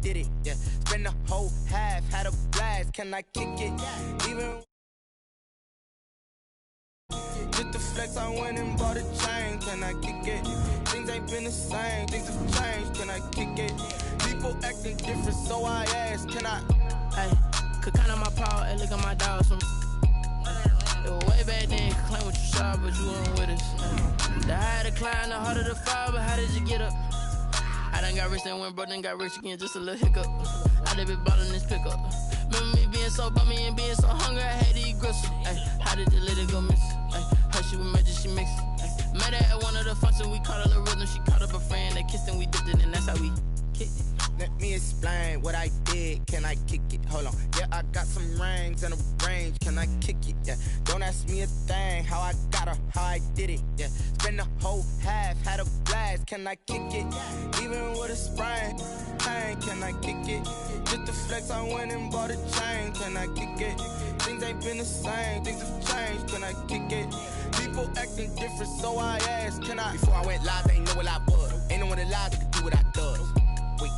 did it, yeah. Spend the whole half, had a blast, can I kick it? Even just the flex, I went and bought a chain, can I kick it? Things ain't been the same, things have changed, can I kick it? People acting different, so I asked, can I? Hey, could count on my power, hey, look at my dogs from it was way back then, could claim what you saw, but you weren't with us. The higher the climb, the harder the fall, but how did you get up? I done got rich and went broke, then got rich again, just a little hiccup. I done been ballin' this pickup. Remember me being so bummy and being so hungry, I had to eat gristle. Ay, how did the lady go miss? Ay, her she was magic, she mixed. Ay, met her at one of the functions, we caught a little rhythm, she caught up a friend, they kissed and we dipped it, and that's how we kicked it. Let me explain what I did, can I kick it? Hold on, yeah, I got some rings and a range, can I kick it? Yeah, don't ask me a thing, how I got her, how I did it, yeah. Spend the whole half, had a blast, can I kick it? Even with a sprain, pain, can I kick it? Just the flex, I went and bought a chain, can I kick it? Things ain't been the same, things have changed, can I kick it? People acting different, so I asked, can I? Before I went live, they ain't know what I was. Ain't no one alive that could do what I does. Wait.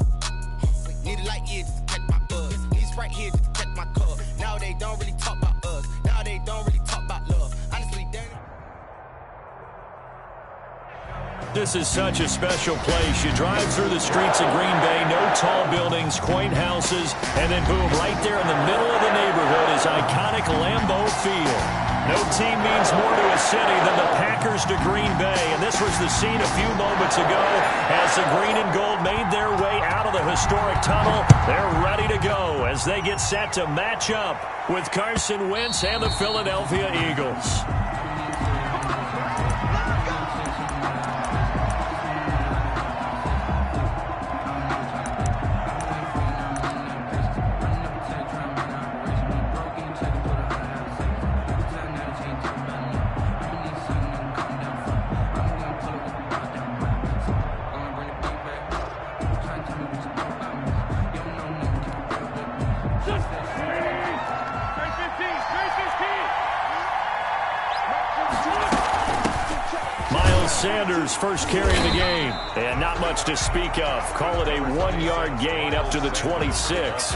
Need a light here just to catch my buzz. Need Sprite here just to catch my cup. Now they don't really talk about us. Now they don't really talk about love. Honestly, Danny. This is such a special place. You drive through the streets of Green Bay, no tall buildings, quaint houses, and then boom, right there in the middle of the neighborhood is iconic Lambeau Field. No team means more to a city than the Packers to Green Bay, and this was the scene a few moments ago as the green and gold made their way out of the historic tunnel. They're ready to go as they get set to match up with Carson Wentz and the Philadelphia Eagles. Sanders first carry of the game, and not much to speak of. Call it a 1-yard gain up to the 26.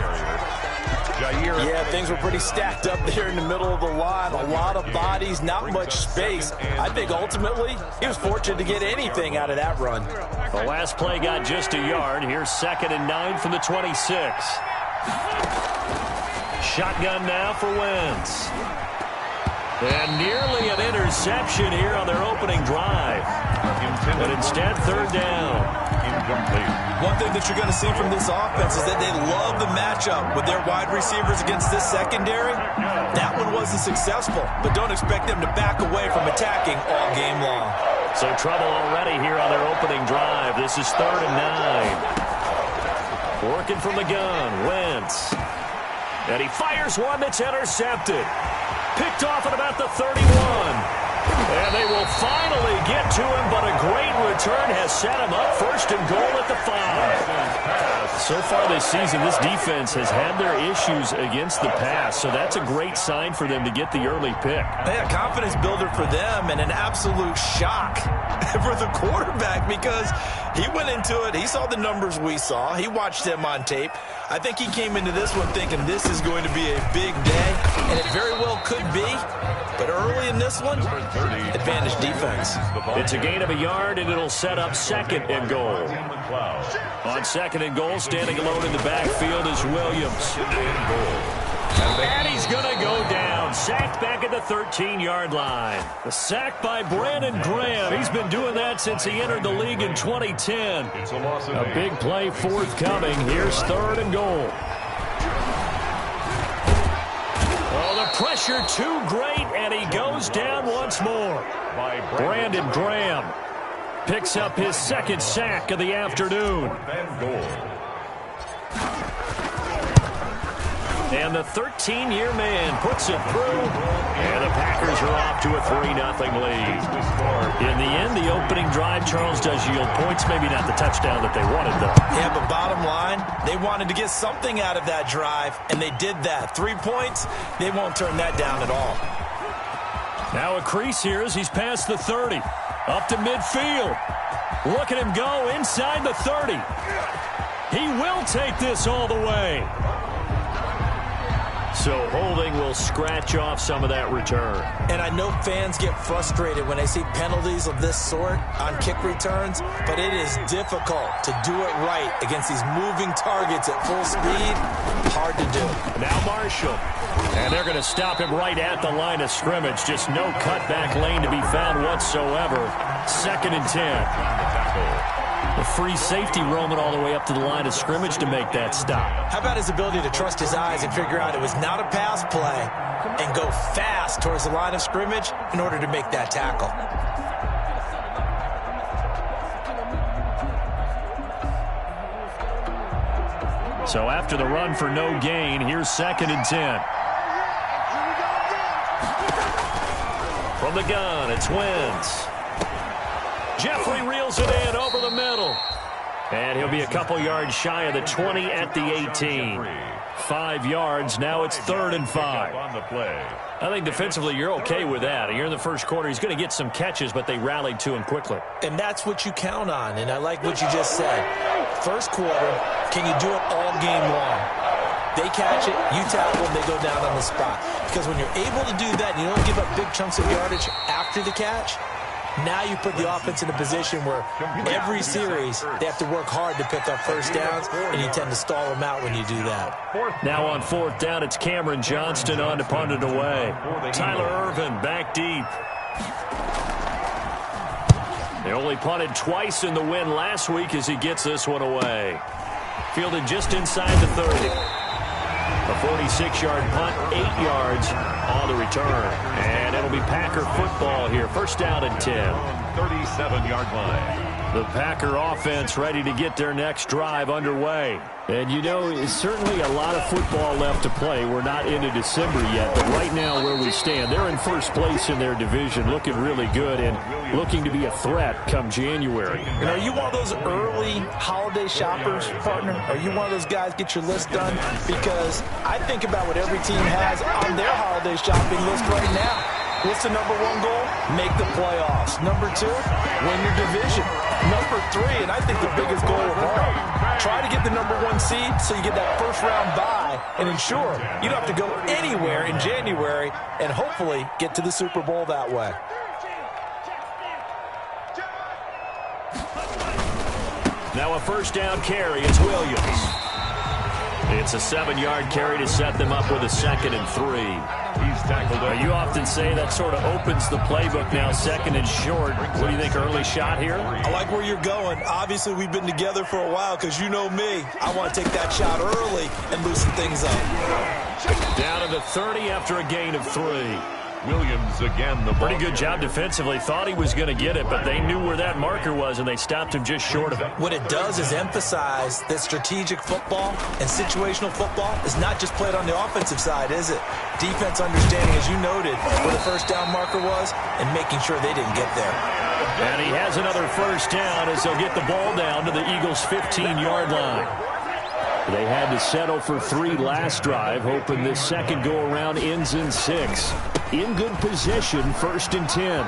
Yeah, things were pretty stacked up there in the middle of the line. A lot of bodies, not much space. I think ultimately he was fortunate to get anything out of that run. The last play got just a yard. Here's 2nd and 9 from the 26. Shotgun now for Wentz. And nearly an interception here on their opening drive. But instead, 3rd down. Incomplete. One thing that you're going to see from this offense is that they love the matchup with their wide receivers against this secondary. That one wasn't successful, but don't expect them to back away from attacking all game long. So trouble already here on their opening drive. This is 3rd and 9. Working from the gun, Wentz. And he fires one that's intercepted. Picked off at about the 31. And they will finally get to him, but a great return has set him up 1st and goal at the 5. So far this season, this defense has had their issues against the pass, so that's a great sign for them to get the early pick. Yeah, confidence builder for them and an absolute shock for the quarterback because he went into it. He saw the numbers we saw. He watched them on tape. I think he came into this one thinking this is going to be a big day, and it very well could be. But early in this one, advantage defense. It's a gain of a yard, and it'll set up 2nd and goal. On 2nd and goal, standing alone in the backfield is Williams. And he's going to go down. Sacked back at the 13-yard line. The sack by Brandon Graham. He's been doing that since he entered the league in 2010. A big play forthcoming. Here's 3rd and goal. Oh, the pressure too great, and he goes down once more. Brandon Graham picks up his 2nd sack of the afternoon. And the 13-year man puts it through, and the Packers are off to a 3-0 lead. In the end, the opening drive, Charles, does yield points. Maybe not the touchdown that they wanted, though. Yeah, but bottom line, they wanted to get something out of that drive, and they did that. 3 points, they won't turn that down at all. Now a crease here as he's past the 30. Up to midfield. Look at him go inside the 30. He will take this all the way. So holding will scratch off some of that return. And I know fans get frustrated when they see penalties of this sort on kick returns, but it is difficult to do it right against these moving targets at full speed. Hard to do. Now Marshall. And they're going to stop him right at the line of scrimmage. Just no cutback lane to be found whatsoever. 2nd and 10. The free safety roaming all the way up to the line of scrimmage to make that stop. How about his ability to trust his eyes and figure out it was not a pass play and go fast towards the line of scrimmage in order to make that tackle. So after the run for no gain, here's 2nd and 10. From the gun, it's Wentz. Jeffrey reels it in over the middle. And he'll be a couple yards shy of the 20 at the 18. 5 yards. Now it's 3rd and 5. I think defensively you're okay with that. You're in the first quarter. He's going to get some catches, but they rallied to him quickly. And that's what you count on. And I like what you just said. First quarter, can you do it all game long? They catch it, you tackle them, they go down on the spot. Because when you're able to do that and you don't give up big chunks of yardage after the catch, now you put the offense in a position where every series they have to work hard to pick up first downs, and you tend to stall them out when you do that. Now on 4th down, it's Cameron Johnston on to punt it away. Tyler Irvin back deep. They only punted twice in the win last week as he gets this one away. Fielded just inside the 30. A 46-yard punt, 8 yards on the return. And it'll be Packer football here. 1st down and 10. 37-yard line. The Packer offense ready to get their next drive underway. And, you know, it's certainly a lot of football left to play. We're not into December yet, but right now where we stand, they're in first place in their division, looking really good and looking to be a threat come January. And are you one of those early holiday shoppers, partner? Are you one of those guys get your list done? Because I think about what every team has on their holiday shopping list right now. What's the number 1 goal? Make the playoffs. Number 2, win your division. Number 3, and I think the biggest goal of all, try to get the number 1 seed so you get that first-round bye and ensure you don't have to go anywhere in January and hopefully get to the Super Bowl that way. Now a 1st down carry. It's Williams. It's a 7-yard carry to set them up with a 2nd and 3. He's tackled. You often say that sort of opens the playbook now, 2nd and short. What do you think, early shot here? I like where you're going. Obviously, we've been together for a while because you know me. I want to take that shot early and loosen things up. Down to the 30 after a gain of 3. Williams again. The pretty good job defensively. Thought he was going to get it, but they knew where that marker was, and they stopped him just short of it. What it does is emphasize that strategic football and situational football is not just played on the offensive side, is it? Defense understanding, as you noted, where the first down marker was and making sure they didn't get there. And he has another 1st down as they'll get the ball down to the Eagles' 15-yard line. They had to settle for 3 last drive, hoping this second go-around ends in 6. In good position, 1st and 10.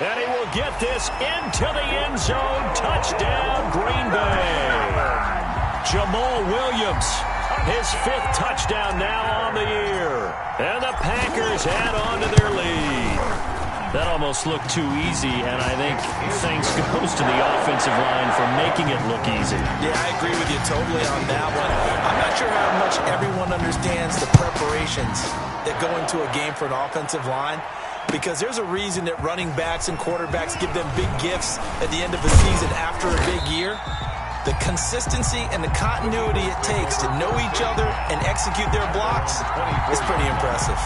And he will get this into the end zone. Touchdown, Green Bay. Jamal Williams, his 5th touchdown now on the year. And the Packers add on to their lead. That almost looked too easy, and I think thanks goes to the offensive line for making it look easy. Yeah, I agree with you totally on that one. I'm not sure how much everyone understands the preparations that go into a game for an offensive line, because there's a reason that running backs and quarterbacks give them big gifts at the end of the season after a big year. The consistency and the continuity it takes to know each other and execute their blocks is pretty impressive.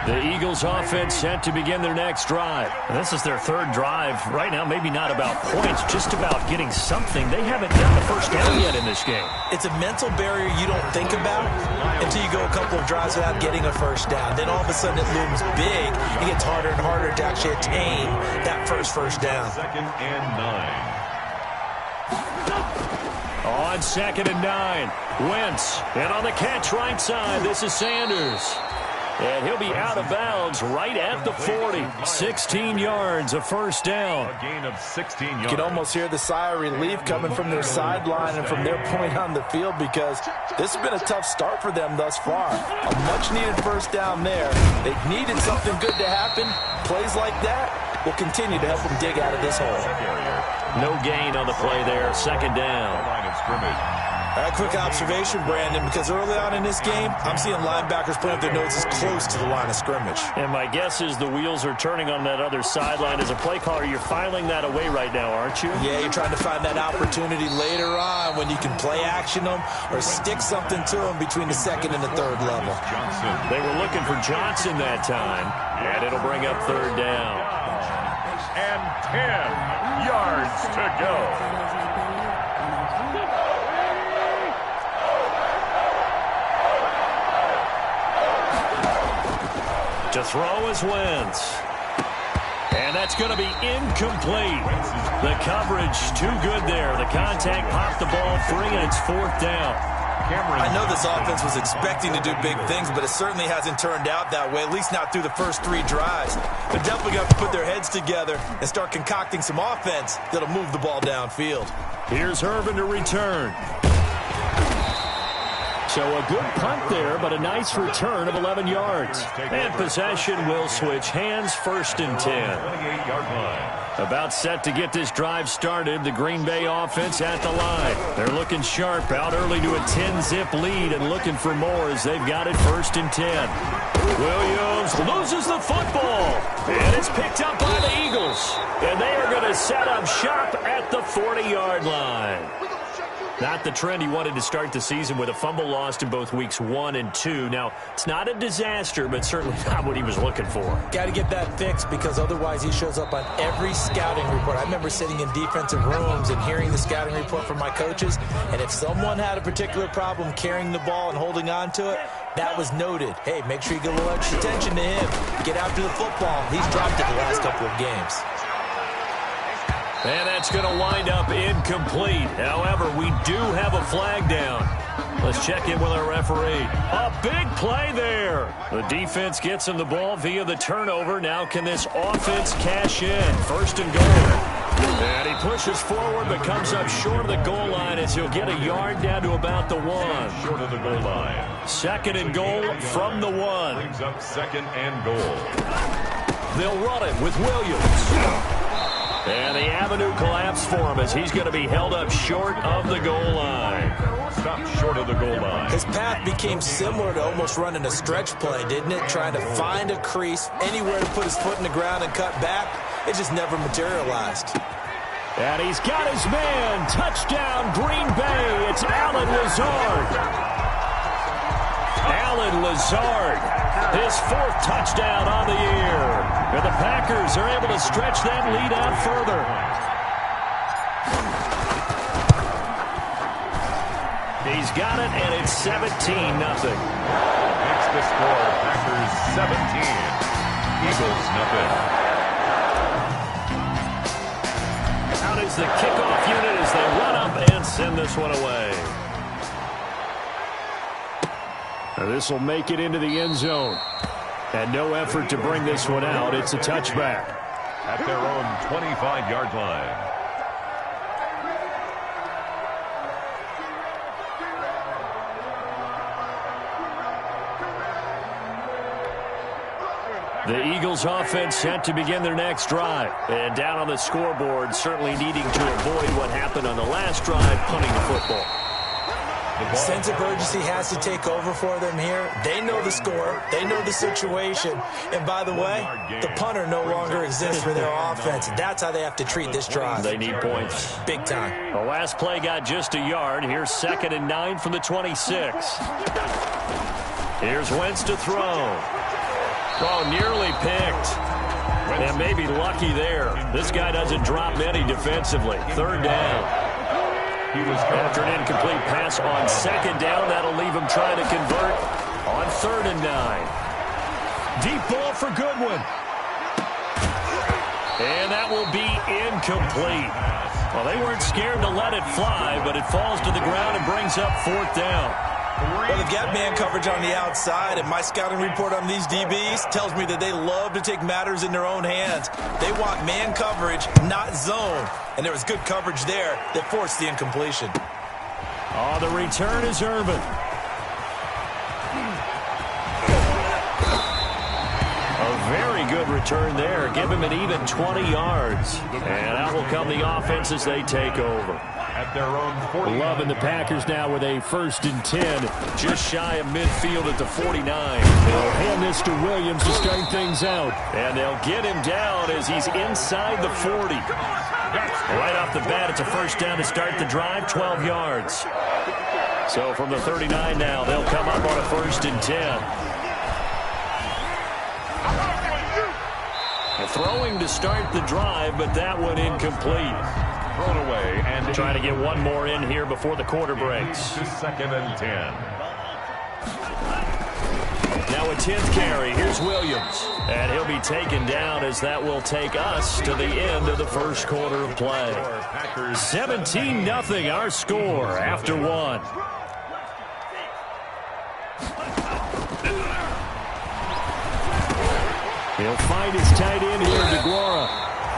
The Eagles offense set to begin their next drive. And this is their 3rd drive. Right now, maybe not about points, just about getting something. They haven't gotten the 1st down yet in this game. It's a mental barrier you don't think about until you go a couple of drives without getting a 1st down. Then all of a sudden it looms big. It gets harder and harder to actually attain that first down. 2nd and 9. On 2nd and 9, Wentz. And on the catch right side, this is Sanders. And he'll be out of bounds right at the 40. 16 yards, a first down. A gain of 16 yards. You can almost hear the sigh of relief coming from their sideline and from their point on the field because this has been a tough start for them thus far. A much-needed first down there. They needed something good to happen. Plays like that will continue to help them dig out of this hole. No gain on the play there. Second down. Line of scrimmage. A quick observation, Brandon, because early on in this game, I'm seeing linebackers putting up their noses close to the line of scrimmage. And my guess is the wheels are turning on that other sideline. As a play caller, you're filing that away right now, aren't you? Yeah, you're trying to find that opportunity later on when you can play action them or stick something to them between the second and the third level. Johnson. They were looking for Johnson that time, and it'll bring up third down. And 10 yards to go. To throw is Wentz. And that's going to be incomplete. The coverage too good there. The contact popped the ball free, and it's fourth down. I know this offense was expecting to do big things, but it certainly hasn't turned out that way, at least not through the first 3 drives. They're definitely going to have to put their heads together and start concocting some offense that'll move the ball downfield. Here's Herman to return. So a good punt there, but a nice return of 11 yards. And possession will switch hands, first and 10. 28-yard line. About set to get this drive started, the Green Bay offense at the line. They're looking sharp, out early to a 10-zip lead and looking for more as they've got it first and 10. Williams loses the football, and it's picked up by the Eagles. And they are going to set up shop at the 40-yard line. Not the trend he wanted to start the season with a fumble lost in both weeks 1 and 2. Now, it's not a disaster, but certainly not what he was looking for. Got to get that fixed because otherwise he shows up on every scouting report. I remember sitting in defensive rooms and hearing the scouting report from my coaches, and if someone had a particular problem carrying the ball and holding on to it, that was noted. Hey, make sure you get a little extra attention to him. Get after the football. He's dropped it the last couple of games. And that's going to wind up incomplete. However, we do have a flag down. Let's check in with our referee. A big play there. The defense gets him the ball via the turnover. Now can this offense cash in? First and goal. And he pushes forward but comes up short of the goal line as he'll get a yard down to about the 1. Short of the goal line. Second and goal from the 1. Brings up second and goal. They'll run it with Williams. And the avenue collapsed for him as he's going to be held up short of the goal line. Stop short of the goal line. His path became similar to almost running a stretch play, didn't it? Trying to find a crease, anywhere to put his foot in the ground and cut back. It just never materialized. And he's got his man. Touchdown, Green Bay. It's Allen Lazard. Allen Lazard. His 4th touchdown on the year. And the Packers are able to stretch that lead out further. He's got it, and it's 17-0. Makes the score. Packers 17. Eagles nothing. Out is the kickoff unit as they run up and send this one away. This will make it into the end zone. And no effort to bring this one out. It's a touchback. At their own 25-yard line. The Eagles offense set to begin their next drive. And down on the scoreboard, certainly needing to avoid what happened on the last drive, punting the football. Sense of urgency has to take over for them here. They know the score. They know the situation. And by the way, the punter no longer exists for their offense. That's how they have to treat this drive. They need points. Big time. The last play got just a yard. Here's 2nd and 9 from the 26. Here's Wentz to throw. Oh, nearly picked. And maybe lucky there. This guy doesn't drop many defensively. 3rd down. After an incomplete pass on 2nd down, that'll leave him trying to convert on 3rd and 9. Deep ball for Goodwin. And that will be incomplete. Well, they weren't scared to let it fly, but it falls to the ground and brings up 4th down. Well, they've got man coverage on the outside, and my scouting report on these DBs tells me that they love to take matters in their own hands. They want man coverage, not zone. And there was good coverage there that forced the incompletion. Oh, the return is Irvin. A very good return there. Give him an even 20 yards. And out will come the offense as they take over. At their own 49. Loving the Packers now with a 1st and 10. Just shy of midfield at the 49. They'll hand this to Williams to start things out. And they'll get him down as he's inside the 40. Right off the bat, it's a 1st down to start the drive, 12 yards. So from the 39 now, they'll come up on a 1st and 10. Throwing to start the drive, but that one incomplete. Thrown away and trying to get one more in here before the quarter breaks. 2nd and 10. Now a 10th carry. Here's Williams. And he'll be taken down as that will take us to the end of the 1st quarter of play. 17-0 our score after 1. He'll find his tight end here, DeGuara.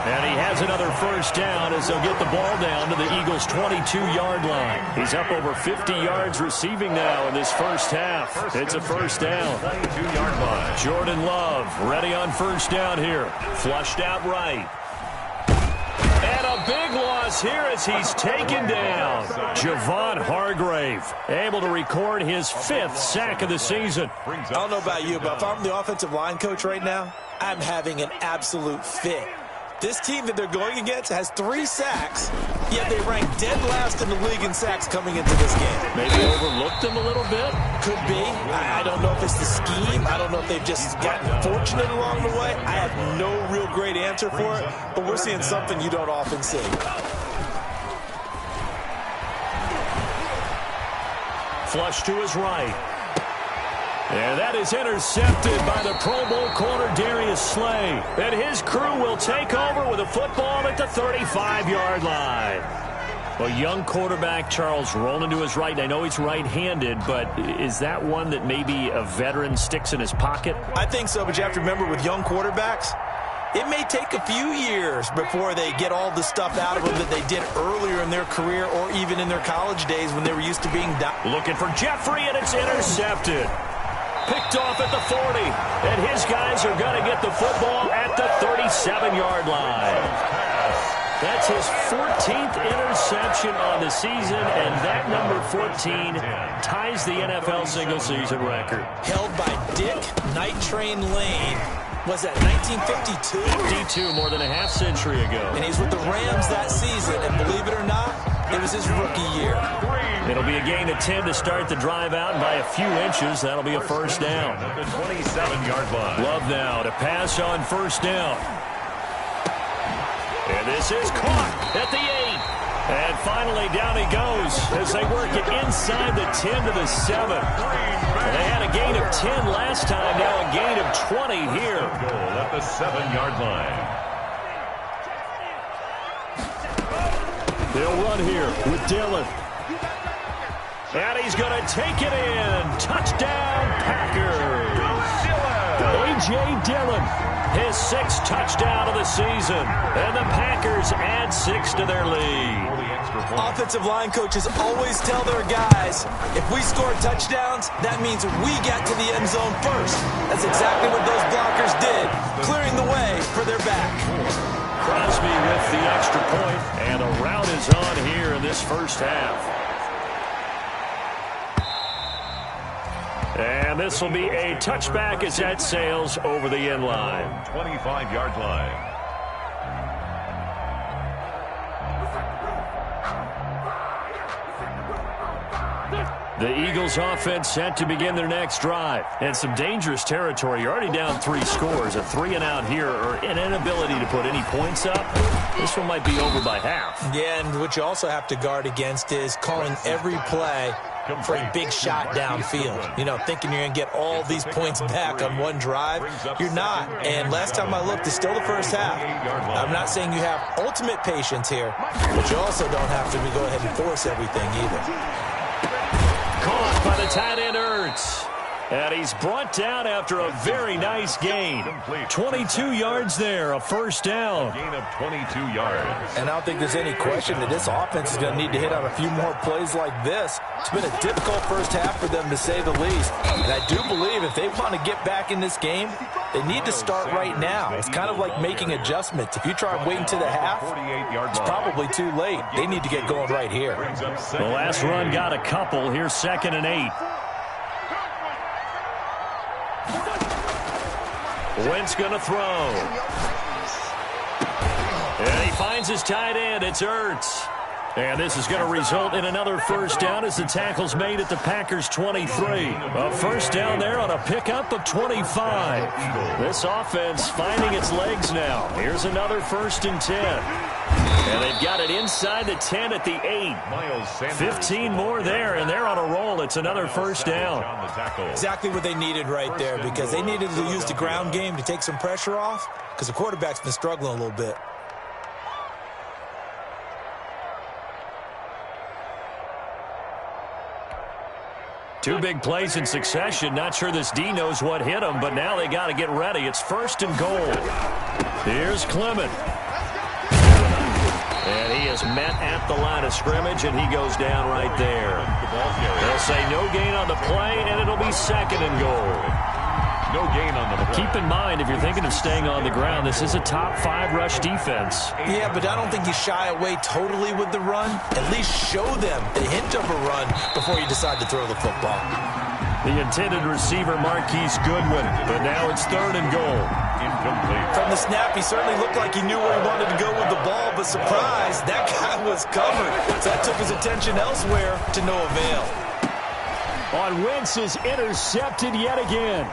And he has another 1st down as they'll get the ball down to the Eagles' 22-yard line. He's up over 50 yards receiving now in this 1st half. It's a 1st down. 22-yard line. Jordan Love ready on 1st down here. Flushed out right. And a big loss here as he's taken down. Javon Hargrave able to record his 5th sack of the season. I don't know about you, but if I'm the offensive line coach right now, I'm having an absolute fit. This team that they're going against has 3 sacks, yet they rank dead last in the league in sacks coming into this game. Maybe overlooked them a little bit? Could be. I don't know if it's the scheme. I don't know if they've just gotten fortunate along the way. I have no real great answer for it, but we're seeing something you don't often see. Flush to his right. And that is intercepted by the Pro Bowl corner Darius Slay. And his crew will take over with a football at the 35-yard line. A young quarterback, Charles, rolling to his right. I know he's right-handed, but is that one that maybe a veteran sticks in his pocket? I think so, but you have to remember with young quarterbacks, it may take a few years before they get all the stuff out of them that they did earlier in their career or even in their college days when they were used to being down. Looking for Jeffrey, and it's intercepted. Picked off at the 40, and his guys are going to get the football at the 37-yard line. That's his 14th interception on the season, and that number 14 ties the NFL single-season record. Held by Dick Night Train Lane. Was that 1952? 52, more than a half-century ago. And he's with the Rams that season, and believe it or not, it was his rookie year. It'll be a gain of 10 to start the drive out, and by a few inches, that'll be a 1st down. At the 27-yard line. Love now to pass on 1st down. And this is caught at the 8. And finally, down he goes as they work it inside the 10 to the 7. And they had a gain of 10 last time, now a gain of 20 here. Goal at the 7-yard line. They'll run here with Dillon. And he's going to take it in. Touchdown, Packers. A.J. Dillon, his 6th touchdown of the season. And the Packers add 6 to their lead. Offensive line coaches always tell their guys, if we score touchdowns, that means we get to the end zone first. That's exactly what those blockers did, clearing the way for their back. Crosby with the extra point, and a rout is on here in this 1st half. And this will be a touchback as that sails over the end line. 25-yard line. The Eagles offense set to begin their next drive. And some dangerous territory. You're already down 3 scores. A 3-and-out here or an inability to put any points up. This one might be over by half. Yeah, and what you also have to guard against is calling every play for a big shot downfield. You know, thinking you're going to get all these points back on one drive. You're not. And last time I looked, it's still the 1st half. I'm not saying you have ultimate patience here, but you also don't have to go ahead and force everything either. Caught by the tight end Ertz. And he's brought down after a very nice gain. 22 yards there, a first down. Gain of 22 yards. And I don't think there's any question that this offense is going to need to hit on a few more plays like this. It's been a difficult first half for them, to say the least. And I do believe if they want to get back in this game, they need to start right now. It's kind of like making adjustments. If you try waiting to the half, it's probably too late. They need to get going right here. The last run got a couple. Here's 2nd and 8. Wentz going to throw. And he finds his tight end. It's Ertz. And this is going to result in another first down as the tackle's made at the Packers' 23. A first down there on a pickup of 25. This offense finding its legs now. Here's another 1st and 10. And they've got it inside the 10 at the 8. 15 more there, and they're on a roll. It's another first down. Exactly what they needed right there, because they needed to use the ground game to take some pressure off, because the quarterback's been struggling a little bit. Two big plays in succession. Not sure this D knows what hit him, but now they got to get ready. It's 1st and goal. Here's Clement. And he is met at the line of scrimmage, and he goes down right there. They'll say no gain on the play, and it'll be 2nd and goal. No gain on the play. Keep in mind, if you're thinking of staying on the ground, this is a top 5 rush defense. Yeah, but I don't think you shy away totally with the run. At least show them the hint of a run before you decide to throw the football. The intended receiver, Marquise Goodwin, but now it's 3rd and goal. Incomplete. From the snap, he certainly looked like he knew where he wanted to go with the ball, but surprise, that guy was covered. So that took his attention elsewhere to no avail. On Wentz is intercepted yet again.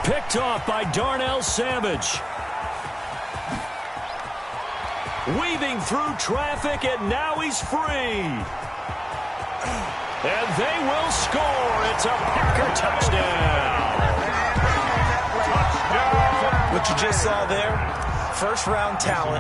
Picked off by Darnell Savage. Weaving through traffic, and now he's free. And they will score. It's a Packer touchdown. What you just saw there, first-round talent,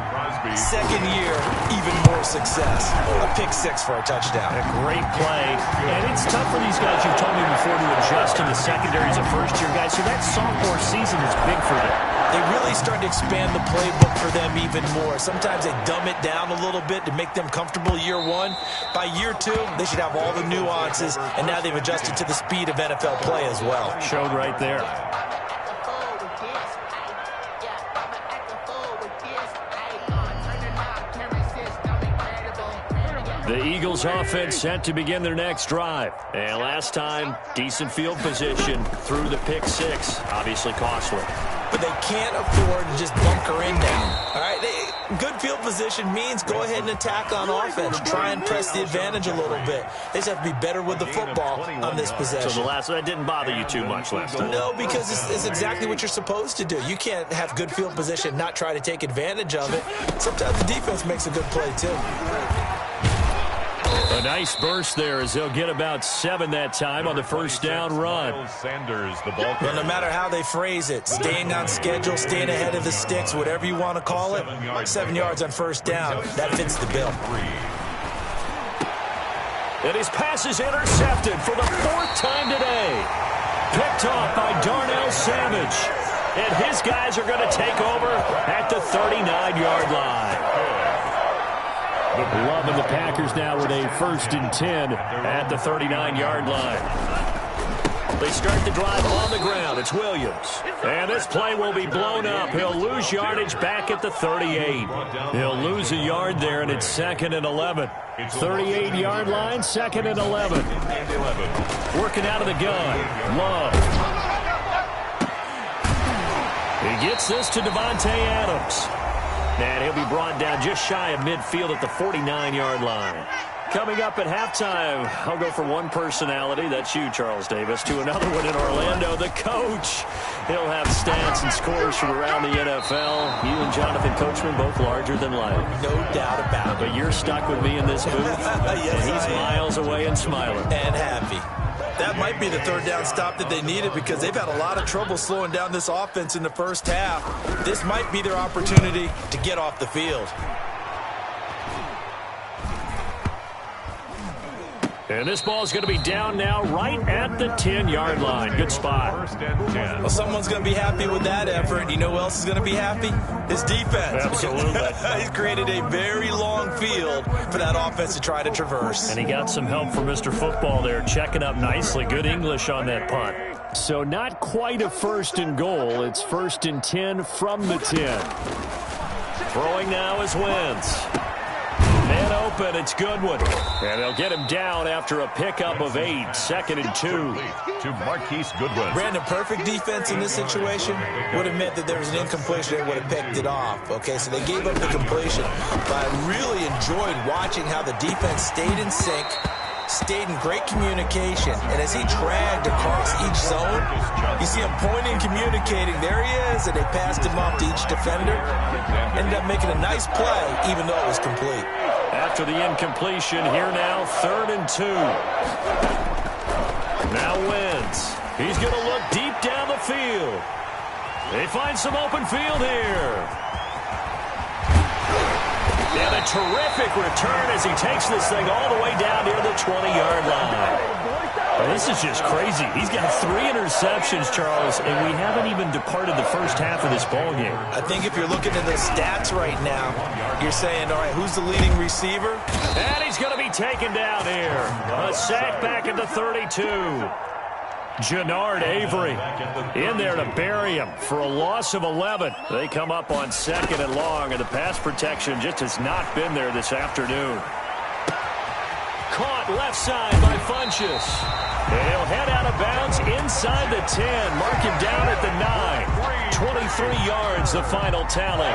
second year, even more success. A pick 6 for a touchdown. A great play. And it's tough for these guys, you've told me before, to adjust in the secondary as a first-year guy. So that sophomore season is big for them. They really start to expand the playbook for them even more. Sometimes they dumb it down a little bit to make them comfortable year 1. By year 2, they should have all the nuances, and now they've adjusted to the speed of NFL play as well. Showed right there. The Eagles offense set to begin their next drive. And last time, decent field position through the pick 6. Obviously costly. But they can't afford to just bunker in now. All right, good field position means go ahead and attack on offense. Try and press the advantage a little bit. They just have to be better with the football on this possession. So that didn't bother you too much last time? No, because it's exactly what you're supposed to do. You can't have good field position, not try to take advantage of it. Sometimes the defense makes a good play, too. A nice burst there as they'll get about 7 that time on the first down run. Sanders, the ball. Well, no matter how they phrase it, staying on schedule, staying ahead of the sticks, whatever you want to call it, 7 yards on first down, that fits the bill. And his pass is intercepted for the 4th time today. Picked off by Darnell Savage. And his guys are going to take over at the 39-yard line. Loving the Packers now with a 1st and 10 at the 39-yard line. They start the drive on the ground. It's Williams. And this play will be blown up. He'll lose yardage back at the 38. He'll lose a yard there, and it's 2nd and 11. 38-yard line, 2nd and 11. Working out of the gun. Love. He gets this to Devontae Adams. And he'll be brought down just shy of midfield at the 49-yard line. Coming up at halftime, I'll go from one personality, that's you, Charles Davis, to another one in Orlando, the coach. He'll have stats and scores from around the NFL. You and Jonathan Coachman, both larger than life. No doubt about it. But you're stuck with me in this booth, Yes, and he's miles away and smiling. And happy. That might be the 3rd down stop that they needed because they've had a lot of trouble slowing down this offense in the first half. This might be their opportunity to get off the field. And this ball is going to be down now right at the 10-yard line. Good spot. First and 10. Well, someone's going to be happy with that effort. You know who else is going to be happy? His defense. Absolutely. He's created a very long field for that offense to try to traverse. And he got some help from Mr. Football there, checking up nicely. Good English on that punt. So not quite a first and goal. It's first and 10 from the 10. Throwing now is Wentz. Man open, it's Goodwin. And they'll get him down after a pickup of 8. Second and 2. To Marquise Goodwin. Brandon, perfect defense in this situation would have meant that there was an incompletion. They would have picked it off. Okay, so they gave up the completion. But I really enjoyed watching how the defense stayed in sync, stayed in great communication, and as he dragged across each zone, you see him pointing, communicating. There he is, and they passed him off to each defender. Ended up making a nice play, even though it was complete. After the incompletion, here now, 3rd and 2. Now Wentz. He's going to look deep down the field. They find some open field here. And a terrific return as he takes this thing all the way down near the 20-yard line. Well, this is just crazy. He's got 3 interceptions, Charles, and we haven't even departed the first half of this ballgame. I think if you're looking at the stats right now, you're saying, all right, who's the leading receiver? And he's going to be taken down here. A sack back at the 32. Jannard Avery in there to bury him for a loss of 11. They come up on 2nd and long, and the pass protection just has not been there this afternoon. Caught left side by Funchess. And he'll head out of bounds inside the 10. Mark him down at the 9. 23 yards, the final tally.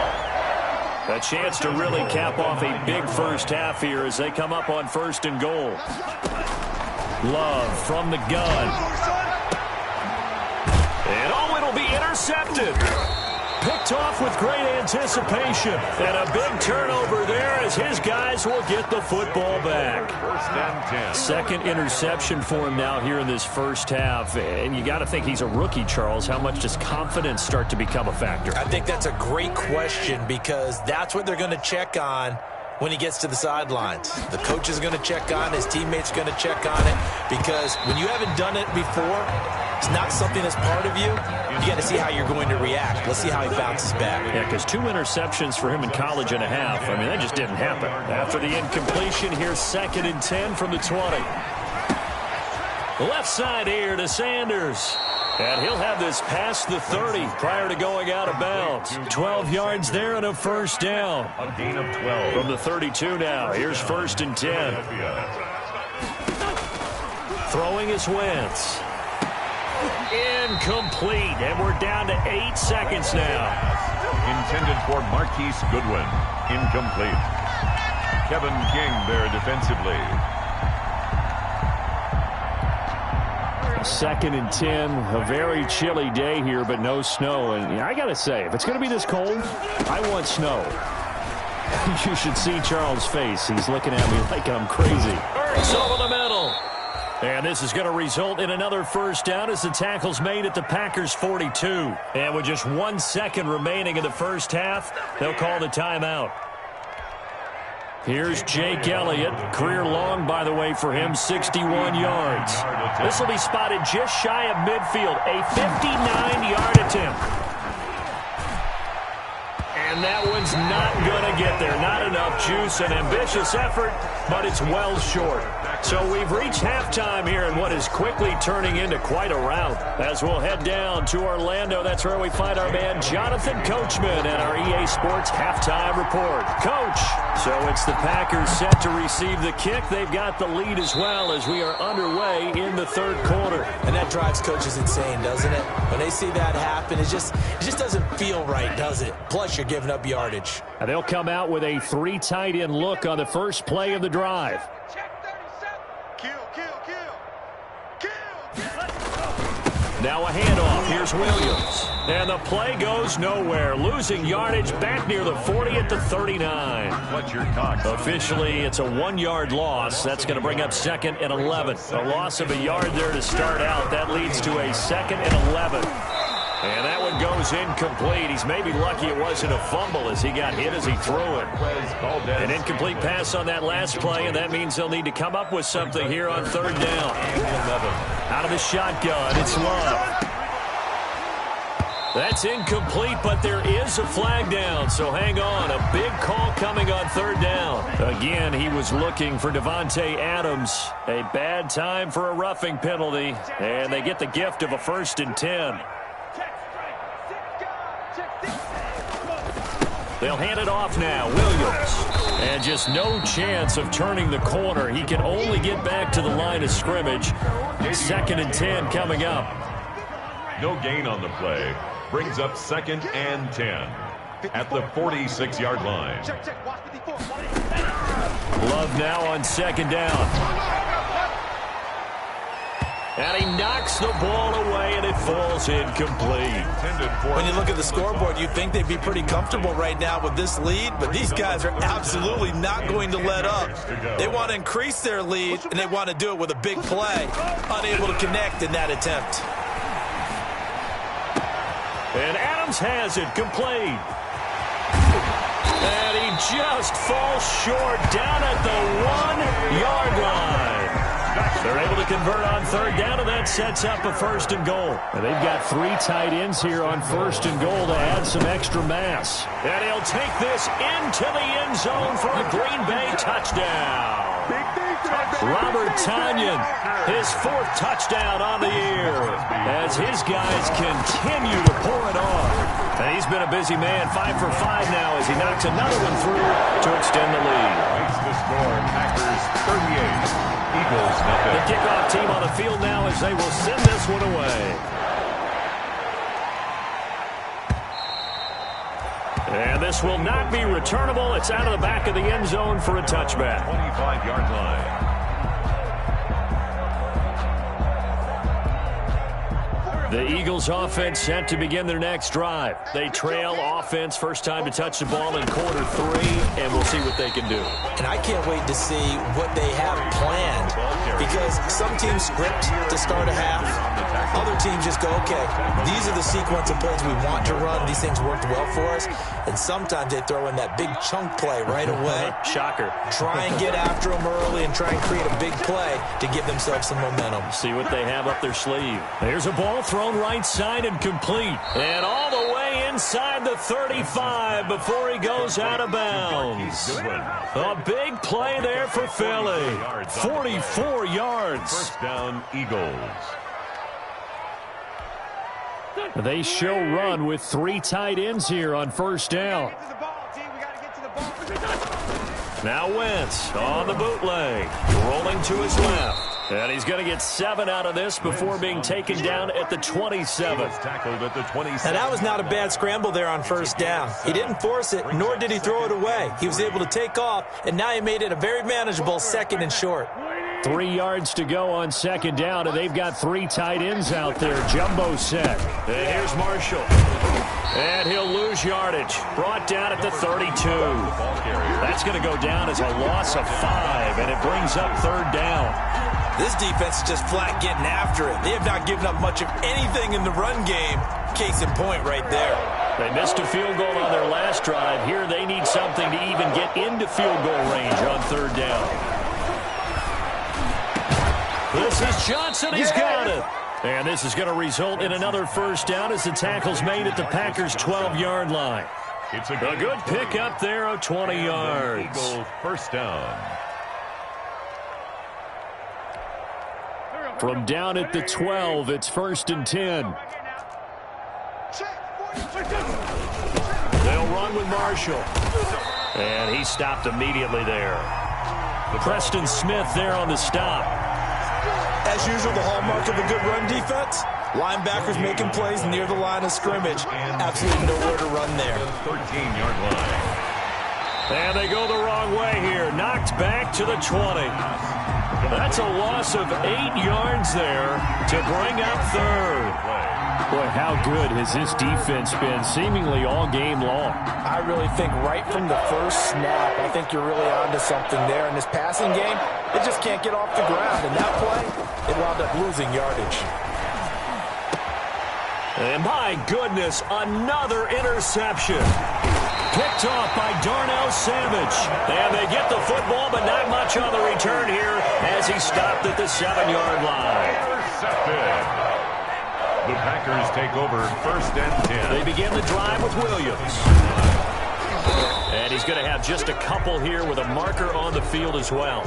A chance to really cap off a big first half here as they come up on 1st and goal. Love from the gun. And oh, it'll be intercepted. Picked off with great anticipation. And a big turnover there as his guys will get the football back. 1st and 10. Second interception for him now here in this first half. And you got to think he's a rookie, Charles. How much does confidence start to become a factor? I think that's a great question because that's what they're going to check on when he gets to the sidelines. The coach is going to check on it. His teammates are going to check on it because when you haven't done it before, it's not something that's part of you. You got to see how you're going to react. Let's see how he bounces back. Yeah, because 2 interceptions for him in college and a half. I mean, that just didn't happen. After the incompletion, here's 2nd and 10 from the 20. Left side here to Sanders. And he'll have this past the 30 prior to going out of bounds. 12 yards there and a first down. A gain of 12. From the 32 now. Here's 1st and 10. Throwing is Wentz. Incomplete. And we're down to 8 seconds now. Intended for Marquise Goodwin. Incomplete. Kevin King there defensively. 2nd and 10, a very chilly day here, but no snow. And I got to say, if it's going to be this cold, I want snow. You should see Charles' face. He's looking at me like I'm crazy. It's over the middle. And this is going to result in another first down as the tackle's made at the Packers' 42. And with just 1 second remaining in the first half, they'll call the timeout. Here's Jake Elliott. Career long, by the way, for him, 61 yards. This will be spotted just shy of midfield. A 59-yard attempt. And that one's not going to get there. Not enough juice. An ambitious effort, but it's well short. So we've reached halftime here in what is quickly turning into quite a rout. As we'll head down to Orlando, that's where we find our man Jonathan Coachman and our EA Sports halftime report. Coach, so it's the Packers set to receive the kick. They've got the lead as well as we are underway in the 3rd quarter. And that drives coaches insane, doesn't it? When they see that happen, it just doesn't feel right, does it? Plus, you're giving up yardage. And they'll come out with a 3 tight end look on the first play of the drive. Now a handoff. Here's Williams. And the play goes nowhere. Losing yardage back near the 40 at the 39. Fletcher Cox. Officially, it's a 1-yard loss. That's going to bring up 2nd and 11. A loss of a yard there to start out. That leads to a 2nd and 11. And that one goes incomplete. He's maybe lucky it wasn't a fumble as he got hit as he threw it. An incomplete pass on that last play, and that means they'll need to come up with something here on third down. Out of the shotgun, it's Love. That's incomplete, but there is a flag down, so hang on. A big call coming on third down. Again, he was looking for Devontae Adams. A bad time for a roughing penalty, and they get the gift of a 1st and 10. They'll hand it off now. Williams. And just no chance of turning the corner. He can only get back to the line of scrimmage. 2nd and 10 coming up. No gain on the play. Brings up 2nd and 10 at the 46-yard line. Love now on 2nd down. And he knocks the ball away, and it falls incomplete. When you look at the scoreboard, you'd think they'd be pretty comfortable right now with this lead, but these guys are absolutely not going to let up. They want to increase their lead, and they want to do it with a big play. Unable to connect in that attempt. And Adams has it complete. And he just falls short down at the 1-yard line. They're able to convert on third down, and that sets up a 1st and goal. And they've got 3 tight ends here on 1st and goal to add some extra mass. And he'll take this into the end zone for a Green Bay touchdown. Robert Tonyan, his 4th touchdown on the year, as his guys continue to pour it on. And he's been a busy man, 5 for 5 now as he knocks another one through to extend the lead. Makes the score, Packers 38, Eagles nothing. The kickoff team on the field now as they will send this one away. And this will not be returnable. It's out of the back of the end zone for a touchback. 25-yard line. The Eagles offense set to begin their next drive. They trail offense, first time to touch the ball in quarter 3, and we'll see what they can do. And I can't wait to see what they have planned, because some teams script to start a half. Other teams just go, okay, these are the sequence of plays we want to run. These things worked well for us. And sometimes they throw in that big chunk play right away. Shocker. Try and get after them early and try and create a big play to give themselves some momentum. See what they have up their sleeve. There's a ball thrown right side and complete. And all the way inside the 35 before he goes out of bounds. A big play there for Philly. 44 yards. First down, Eagles. They show run with 3 tight ends here on first down. Now Wentz on the bootleg, rolling to his left. And he's going to get 7 out of this before being taken down at the 27. Tackled at the 27. And that was not a bad scramble there on first down. He didn't force it, nor did he throw it away. He was able to take off, and now he made it a very manageable 2nd and short. 3 yards to go on second down, and they've got 3 tight ends out there. Jumbo set. And here's Marshall. And he'll lose yardage. Brought down at the 32. That's going to go down as a loss of 5, and it brings up third down. This defense is just flat getting after it. They have not given up much of anything in the run game. Case in point right there. They missed a field goal on their last drive. Here they need something to even get into field goal range on third down. This is Johnson. He's got it. And this is going to result in another first down as the tackle's made at the Packers' 12-yard line. It's a good pickup there of 20 yards. Eagles first down. From down at the 12, it's 1st and 10. They'll run with Marshall. And he stopped immediately there. Preston Smith there on the stop. As usual, the hallmark of a good run defense, linebackers making plays near the line of scrimmage. Absolutely nowhere to run there. 13-yard line. And they go the wrong way here. Knocked back to the 20. That's a loss of 8 yards there to bring up third. Boy, how good has this defense been seemingly all game long? I really think right from the first snap, I think you're really onto something there. In this passing game, it just can't get off the ground. And that play, it wound up losing yardage. And my goodness, another interception. Picked off by Darnell Savage. And they get the football, but not much on the return here as he stopped at the 7-yard line. Intercepted. The Packers take over 1st and 10. They begin the drive with Williams. And he's going to have just a couple here with a marker on the field as well.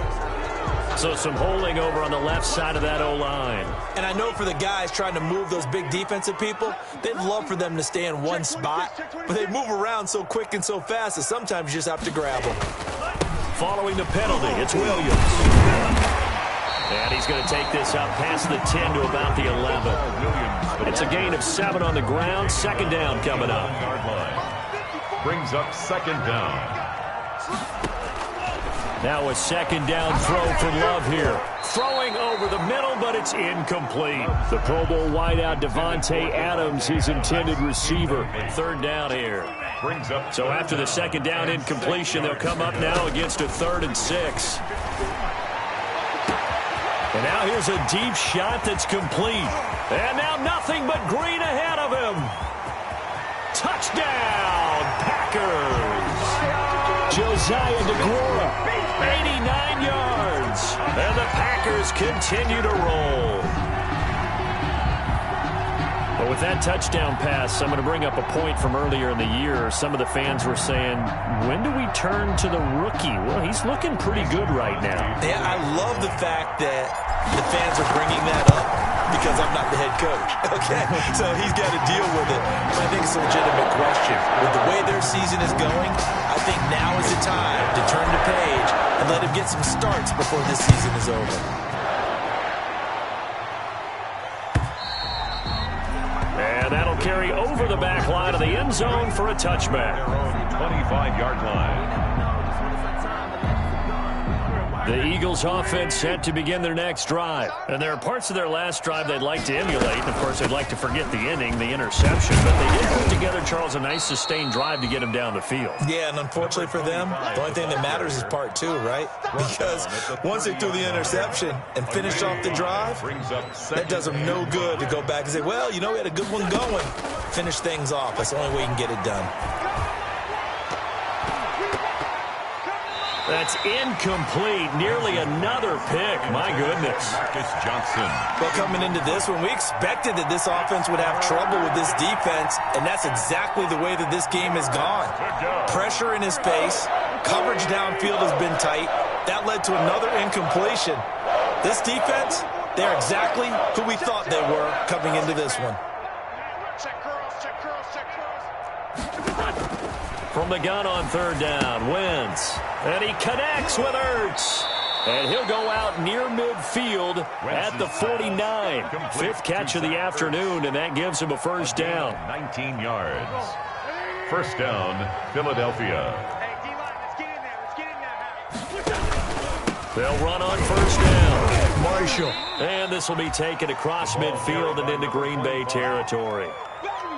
So some holding over on the left side of that O-line. And I know for the guys trying to move those big defensive people, they'd love for them to stay in one spot, but they move around so quick and so fast that sometimes you just have to grab them. Following the penalty, it's Williams. And he's going to take this out past the 10 to about the 11. It's a gain of 7 on the ground. 2nd down coming up. Brings up 2nd down. Now a 2nd down throw for Love here. Throwing over the middle, but it's incomplete. The Pro Bowl wideout Devontae Adams, his intended receiver. 3rd down here. So after the 2nd down incompletion, they'll come up now against a 3rd and 6. And now here's a deep shot that's complete. And now nothing but green ahead of him. Touchdown, Packers. Josiah DeGuara, 89 yards. And the Packers continue to roll. But with that touchdown pass, I'm going to bring up a point from earlier in the year. Some of the fans were saying, when do we turn to the rookie? Well, he's looking pretty good right now. Yeah, I love the fact that the fans are bringing that up because I'm not the head coach. Okay, so he's got to deal with it. But I think it's a legitimate question. With the way their season is going, I think now is the time to turn the page and let him get some starts before this season is over. And that'll carry over the back line of the end zone for a touchback. 25-yard line. The Eagles offense set to begin their next drive. And there are parts of their last drive they'd like to emulate. And, of course, they'd like to forget the inning, the interception. But they did put together, Charles, a nice sustained drive to get him down the field. Yeah, and unfortunately for them, the only thing that matters is part 2, right? Because once they threw the interception and finished off the drive, that does them no good to go back and say, well, you know, we had a good one going. Finish things off. That's the only way you can get it done. That's incomplete. Nearly another pick. My goodness. Marcus Johnson. Well, coming into this one, we expected that this offense would have trouble with this defense, and that's exactly the way that this game has gone. Pressure in his face. Coverage downfield has been tight. That led to another incompletion. This defense, they're exactly who we thought they were coming into this one. From the gun on 3rd down, Wentz. And he connects with Ertz. And he'll go out near midfield at the 49. 5th catch of the afternoon, and that gives him a 1st down. 19 yards. 1st down, Philadelphia. They'll run on 1st down. Marshall. And this will be taken across midfield and into Green Bay territory.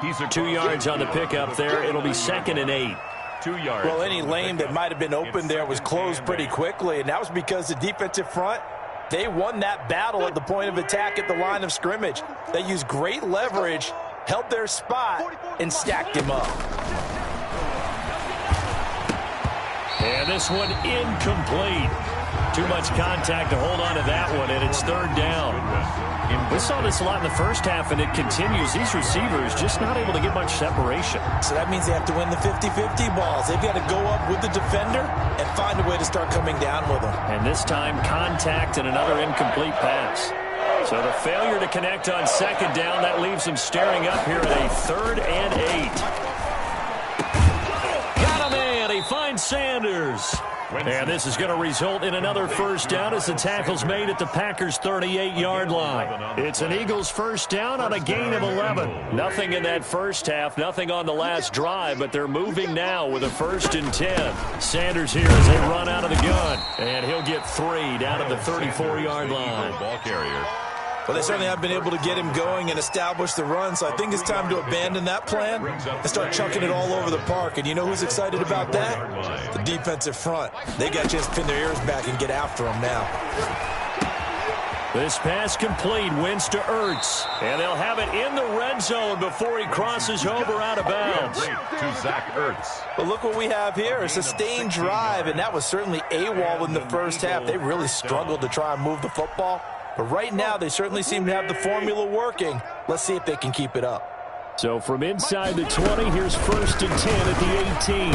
He's 2 yards on the pickup there. It'll be 2nd and 8. 2 yards. Well, any lane that might have been open there was closed pretty quickly, and that was because the defensive front, they won that battle at the point of attack at the line of scrimmage. They used great leverage, held their spot, and stacked him up. And this one incomplete. Too much contact to hold on to that one, and it's 3rd down. We saw this a lot in the first half, and it continues. These receivers just not able to get much separation. So that means they have to win the 50-50 balls. They've got to go up with the defender and find a way to start coming down with them. And this time, contact and another incomplete pass. So the failure to connect on 2nd down, that leaves them staring up here at a 3rd and 8. Got a man. He finds Sanders. And this is going to result in another 1st down as the tackle's made at the Packers' 38-yard line. It's an Eagles 1st down on a gain of 11. Nothing in that first half, nothing on the last drive, but they're moving now with a 1st and 10. Sanders here as they run out of the gun. And he'll get 3 down at the 34-yard line. Ball carrier. Well, they certainly have been able to get him going and establish the run, so I think it's time to abandon that plan and start chucking it all over the park. And you know who's excited about that? The defensive front. They got a chance to pin their ears back and get after him now. This pass complete, wins to Ertz. And they'll have it in the red zone before he crosses over out of bounds. To Zach Ertz. But look what we have here, a sustained drive, and that was certainly AWOL in the first half. They really struggled to try and move the football. But right now, they certainly seem to have the formula working. Let's see if they can keep it up. So from inside the 20, here's 1st and 10 at the 18.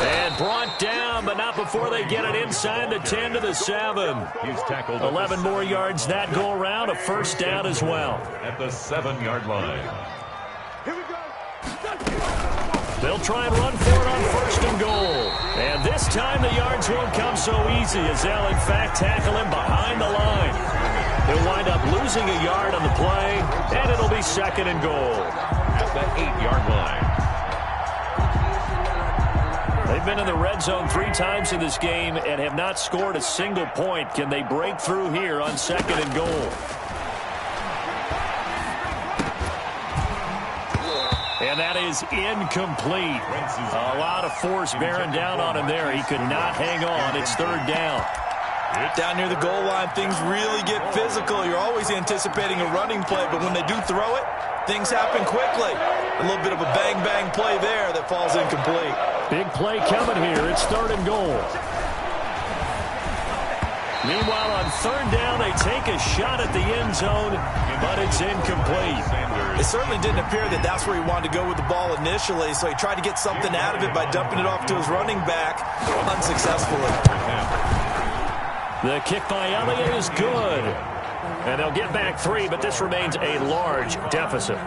And brought down, but not before they get it inside the 10 to the 7. He's tackled 11 more yards that go around, a first down as well. At the 7-yard line. They'll try and run for it on 1st and goal. And this time the yards won't come so easy as they'll in fact tackle him behind the line. He'll wind up losing a yard on the play, and it'll be 2nd and goal. At the 8-yard line. They've been in the red zone 3 times in this game and have not scored a single point. Can they break through here on 2nd and goal? And that is incomplete. A lot of force bearing down on him there. He could not hang on. It's 3rd down. Down near the goal line, things really get physical. You're always anticipating a running play, but when they do throw it, things happen quickly. A little bit of a bang-bang play there that falls incomplete. Big play coming here. It's 3rd and goal. Meanwhile, on 3rd down, they take a shot at the end zone, but it's incomplete. It certainly didn't appear that that's where he wanted to go with the ball initially, so he tried to get something out of it by dumping it off to his running back unsuccessfully. The kick by Elliott is good. And they'll get back 3, but this remains a large deficit.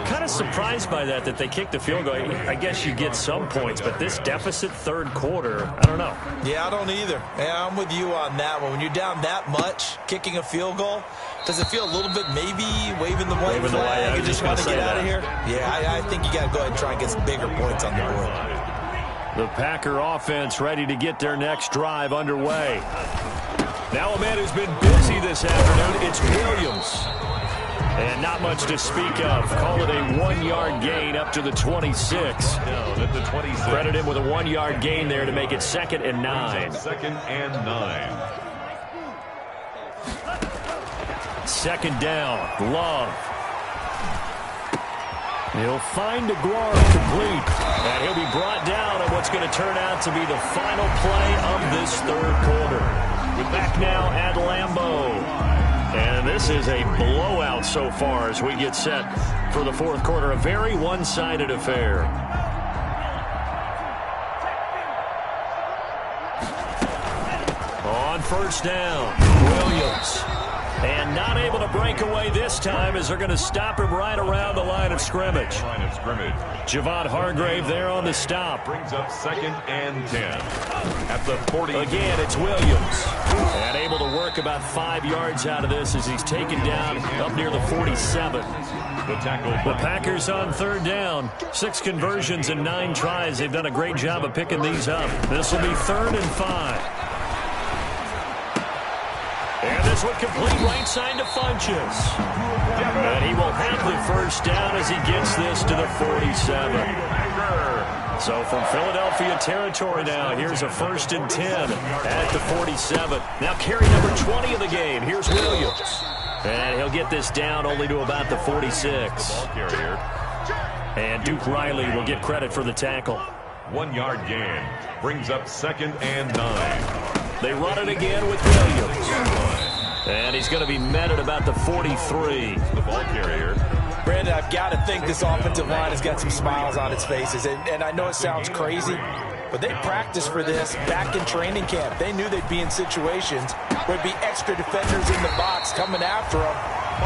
Kind of surprised by that they kicked the field goal. I guess you get some points, but this deficit 3rd quarter, I don't know. Yeah, I don't either. Yeah, I'm with you on that one. When you're down that much, kicking a field goal, does it feel a little bit maybe waving the white flag? You just want to get out of here? Yeah, I think you got to go ahead and try and get some bigger points on the board. The Packer offense ready to get their next drive underway. Now a man who's been busy this afternoon, it's Williams. And not much to speak of. Call it a 1-yard gain up to the 26. Down at the 26. Credit him with a 1-yard gain there to make it 2nd and 9. 2nd and 9. 2nd down. Love. He'll find DeGuara complete. And he'll be brought down on what's going to turn out to be the final play of this 3rd quarter. We're back now at Lambeau. And this is a blowout so far as we get set for the 4th quarter. A very one-sided affair. On 1st down, Williams. And not able to break away this time as they're going to stop him right around the line of scrimmage. Javon Hargrave there on the stop. Brings up 2nd and 10. At the 40. Again, it's Williams. And able to work about 5 yards out of this as he's taken down up near the 47. The Packers on 3rd down. 6 conversions and 9 tries. They've done a great job of picking these up. This will be 3rd and 5. And this one complete right side to Funchess. And he will have the 1st down as he gets this to the 47. So from Philadelphia territory now, here's a 1st and 10 at the 47. Now carry number 20 of the game. Here's Williams. And he'll get this down only to about the 46. And Duke Riley will get credit for the tackle. 1-yard gain. Brings up 2nd and 9. They run it again with Williams. And he's going to be met at about the 43. The ball carrier. Brandon, I've got to think this offensive line has got some smiles on its faces. And I know it sounds crazy, but they practiced for this back in training camp. They knew they'd be in situations where there'd be extra defenders in the box coming after them,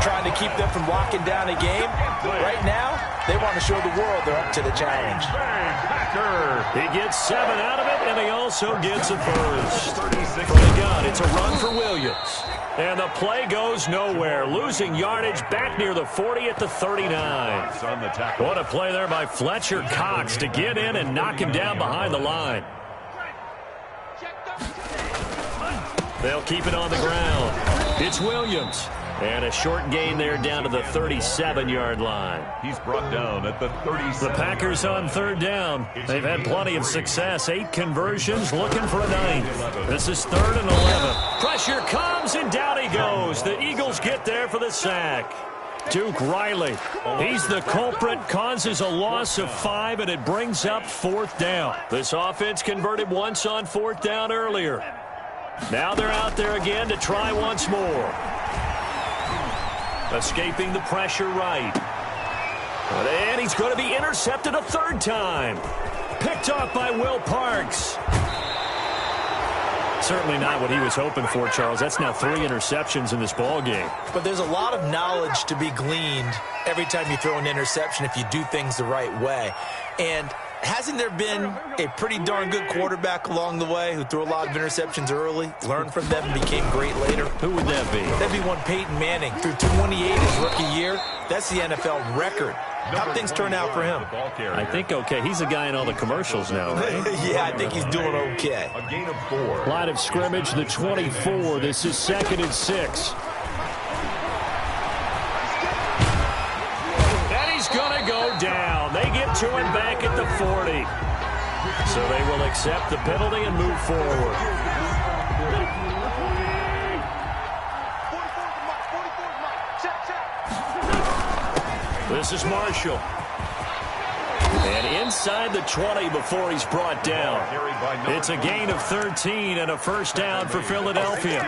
trying to keep them from locking down a game. Right now, they want to show the world they're up to the challenge. He gets 7 out of it, and he also gets a first. From the gun, it's a run for Williams. And the play goes nowhere. Losing yardage back near the 40 at the 39. What a play there by Fletcher Cox to get in and knock him down behind the line. They'll keep it on the ground. It's Williams. And a short gain there down to the 37-yard line. He's brought down at the 37. The Packers on third down. They've had plenty of success. 8 conversions, looking for a 9th. This is 3rd and 11. Pressure comes, and down he goes. The Eagles get there for the sack. Duke Riley, he's the culprit, causes a loss of 5, and it brings up 4th down. This offense converted once on 4th down earlier. Now they're out there again to try once more. Escaping the pressure right. And he's going to be intercepted a 3rd time. Picked off by Will Parks. Certainly not what he was hoping for, Charles. That's now 3 interceptions in this ball game. But there's a lot of knowledge to be gleaned every time you throw an interception if you do things the right way. And hasn't there been a pretty darn good quarterback along the way who threw a lot of interceptions early, learned from them, and became great later? Who would that be? That'd be one Peyton Manning. Threw 228 his rookie year. That's the NFL record. How'd things turn out for him? I think okay. He's a guy in all the commercials now, right? Yeah, I think he's doing okay. A gain of 4. Line of scrimmage, the 24. This is 2nd and 6. And he's going to go down. They get to him back at the 40. So they will accept the penalty and move forward. This is Marshall. And inside the 20 before he's brought down. It's a gain of 13 and a 1st down for Philadelphia.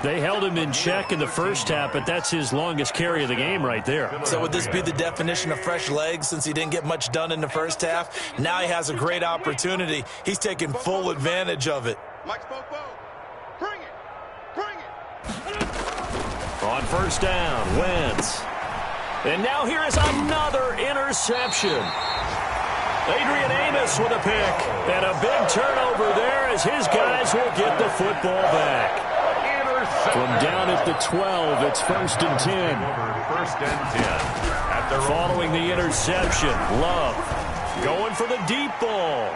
They held him in check in the first half, but that's his longest carry of the game right there. So would this be the definition of fresh legs since he didn't get much done in the first half? Now he has a great opportunity. He's taking full advantage of it. On 1st down, Wentz. And now here is another interception. Adrian Amos with a pick. And a big turnover there as his guys will get the football back. From down at the 12, it's 1st and 10. 1st and 10. Following the interception, Love going for the deep ball.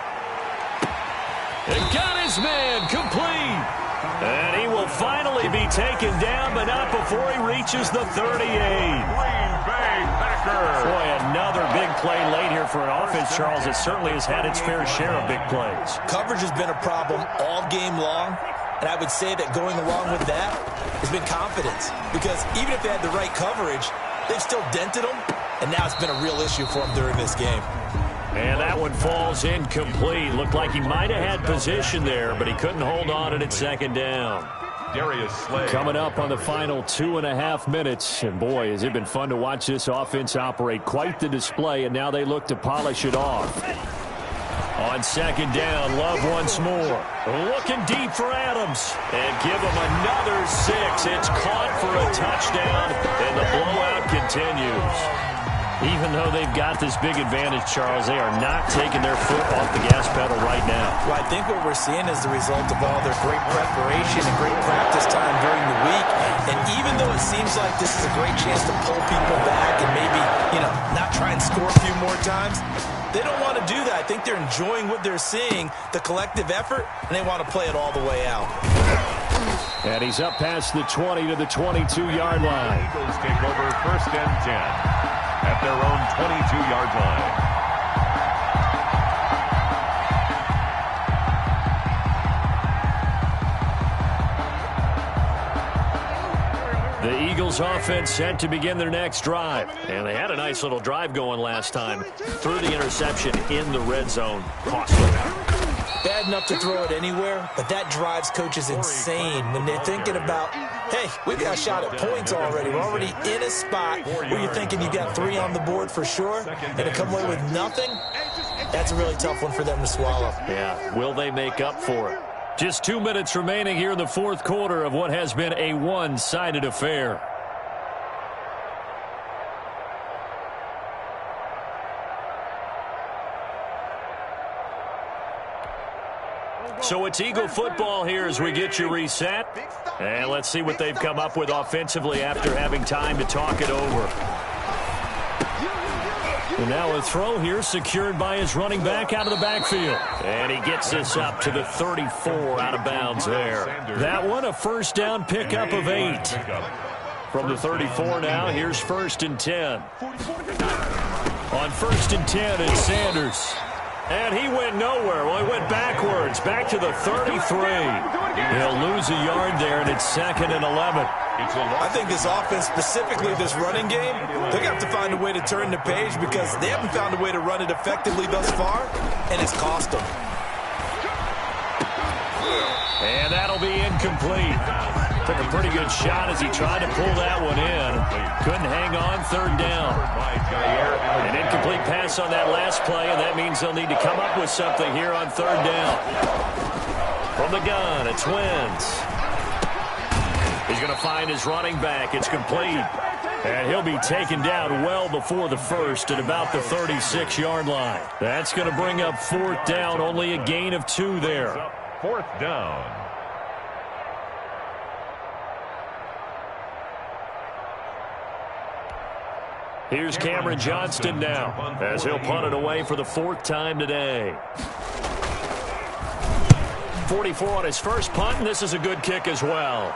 And got his man complete. And he will finally be taken down, but not before he reaches the 38. Boy, another big play late here for an offense, Charles. It certainly has had its fair share of big plays. Coverage has been a problem all game long, and I would say that going along with that has been confidence. Because even if they had the right coverage, they've still dented them, and now it's been a real issue for them during this game. And that one falls incomplete. Looked like he might have had position there, but he couldn't hold on at 2nd down. Coming up on the final 2.5 minutes. And boy, has it been fun to watch this offense operate. Quite the display, and now they look to polish it off. On 2nd down, Love once more. Looking deep for Adams. And give him another 6. It's caught for a touchdown, and the blowout continues. Even though they've got this big advantage, Charles, they are not taking their foot off the gas pedal right now. Well, I think what we're seeing is the result of all their great preparation and great practice time during the week. And even though it seems like this is a great chance to pull people back and maybe, not try and score a few more times, they don't want to do that. I think they're enjoying what they're seeing, the collective effort, and they want to play it all the way out. And he's up past the 20 to the 22-yard line. Eagles take over 1st and 10. At their own 22-yard line. The Eagles offense set to begin their next drive. And they had a nice little drive going last time. Threw the interception in the red zone. Costly. Bad enough to throw it anywhere, but that drives coaches insane when they're thinking about, hey, we've got a shot at points already. We're already in a spot where you're thinking you got 3 on the board for sure, and to come away with nothing, that's a really tough one for them to swallow. Yeah, will they make up for it? Just 2 minutes remaining here in the 4th quarter of what has been a one-sided affair. So it's Eagle football here as we get you reset. And let's see what they've come up with offensively after having time to talk it over. And now a throw here secured by his running back out of the backfield. And he gets this up to the 34 out of bounds there. That one a 1st down pickup of 8. From the 34 now, here's 1st and 10. On 1st and 10, it's Sanders. And he went nowhere. Well, he went backwards, back to the 33. He'll lose a yard there, and it's 2nd and 11. I think this offense, specifically this running game, they're going to have to find a way to turn the page because they haven't found a way to run it effectively thus far, and it's cost them. And that'll be incomplete. Took a pretty good shot as he tried to pull that one in. Couldn't hang on, 3rd down. An incomplete pass on that last play, and that means they'll need to come up with something here on 3rd down. From the gun, it's Wentz. He's going to find his running back. It's complete. And he'll be taken down well before the first at about the 36-yard line. That's going to bring up 4th down, only a gain of 2 there. 4th down. Here's Cameron Johnston now, as he'll punt it away for the 4th time today. 44 on his first punt, and this is a good kick as well.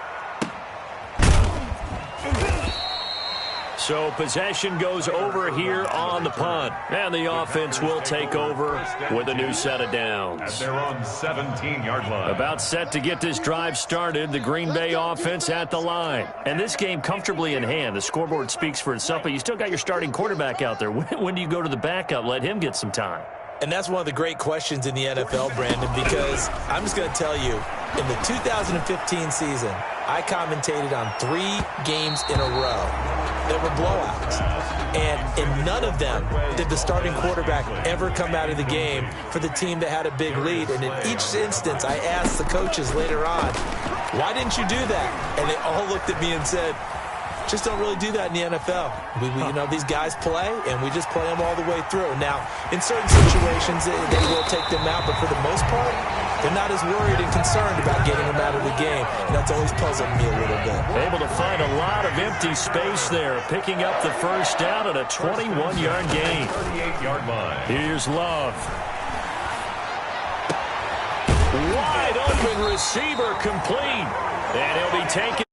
So possession goes over here on the punt. And the offense will take over with a new set of downs. At their own 17-yard line. About set to get this drive started. The Green Bay offense at the line. And this game comfortably in hand. The scoreboard speaks for itself, but you still got your starting quarterback out there. When do you go to the backup? Let him get some time. And that's one of the great questions in the NFL, Brandon, because I'm just going to tell you, in the 2015 season, I commentated on 3 games in a row that were blowouts. And in none of them did the starting quarterback ever come out of the game for the team that had a big lead. And in each instance, I asked the coaches later on, why didn't you do that? And they all looked at me and said, just don't really do that in the NFL. You know, these guys play, and we just play them all the way through. Now, in certain situations, they will take them out, but for the most part, they're not as worried and concerned about getting them out of the game. And that's always puzzled me a little bit. Able to find a lot of empty space there, picking up the first down at a 21-yard gain. 38-yard line. Here's Love. Wide open receiver complete. And he'll be taken.